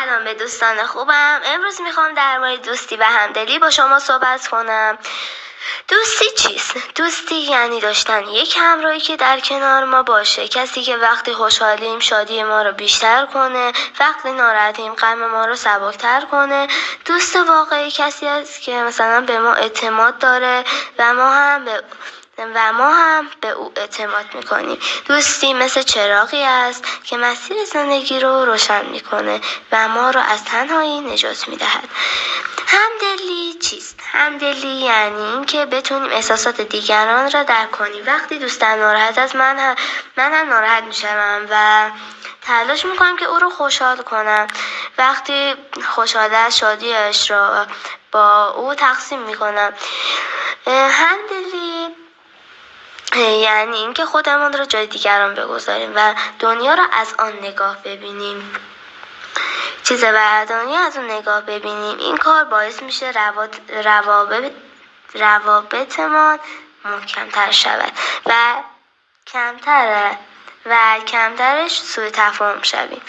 سلام به دوستان خوبم. امروز میخوام در مورد دوستی و همدلی با شما صحبت کنم. دوستی چیست؟ دوستی یعنی داشتن یک همراهی که در کنار ما باشه، کسی که وقتی خوشحالیم شادی ما رو بیشتر کنه، وقتی ناراحتیم غم ما رو سبکتر کنه. دوست واقعی کسی است که مثلا به ما اعتماد داره و ما هم به او اعتماد میکنیم. دوستی مثل چراغی است که مسیر زندگی رو روشن میکنه و ما رو از تنهایی نجات میدهد. همدلی چیست؟ همدلی یعنی این که بتونیم احساسات دیگران را درک کنیم. وقتی دوستم ناراحت است من هم ناراحت میشم و تلاش میکنم که او رو خوشحال کنم. وقتی خوشحال است شادیش را با او تقسیم میکنم. همدلی یعنی اینکه خودمون رو جای دیگران بگذاریم و دنیا رو از آن نگاه ببینیم. دنیا از اون نگاه ببینیم. این کار باعث میشه روابطمان محکم‌تر شود و کمترش سوء تفاهم شویم.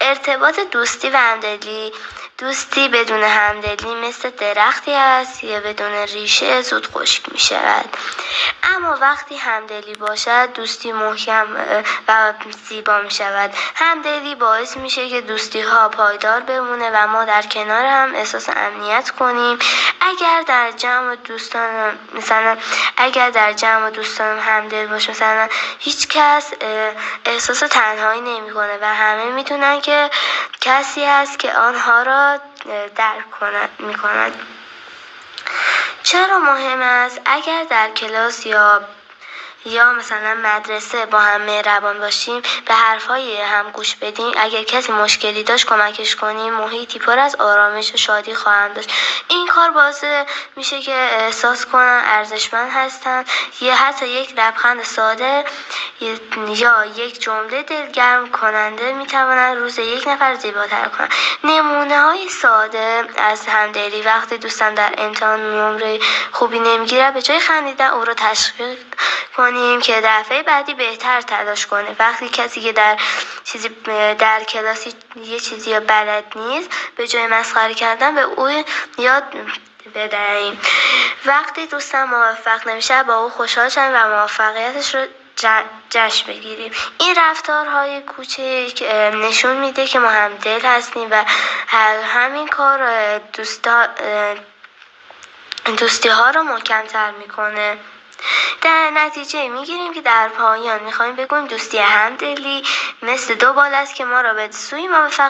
ارتباط دوستی و همدلی. دوستی بدون همدلی مثل درختی است که بدون ریشه زود خشک می شود. اما وقتی همدلی باشد دوستی محکم و زیبا می شود. همدلی باعث میشه که دوستی ها پایدار بمونه و ما در کنار هم احساس امنیت کنیم. اگر در جمع دوستان همدل باشه مثلا هیچ کس احساس تنهایی نمیکنه و همه میدونن که کسی هست که آنها را درک میکند. چرا مهم است؟ اگر در کلاس یا مثلا مدرسه با هم مهربان باشیم، به حرفهای هم گوش بدیم، اگر کسی مشکلی داشت کمکش کنیم، محیطی پر از آرامش و شادی خواهند داشت. این کار باعث میشه که احساس کنن ارزشمند هستن. حتی یک لبخند ساده یا یک جمله دلگرم کننده میتواند روز یک نفر زیباتر کنند. نمونه های ساده از همدلی: وقتی دوستم در امتحان نمره خوبی نمیگیره، به جای خندیدن او رو تشویق کنیم که دفعه بعدی بهتر تلاش کنه. وقتی کسی که در کلاسی یه چیزی بلد نیست، به جای مسخره کردن به او یاد بدهیم. وقتی دوستم موفق نمیشه با او خوشحال شویم و موفقیتش رو جشن بگیریم. این رفتارهای کوچک نشون میده که ما همدل هستیم و همین کار دوستی ها رو محکم‌تر میکنه. در نتیجه میگیریم که در پایان میخوایم بگویم دوستی همدلی مثل دو بال است که ما را به سوی موفقیت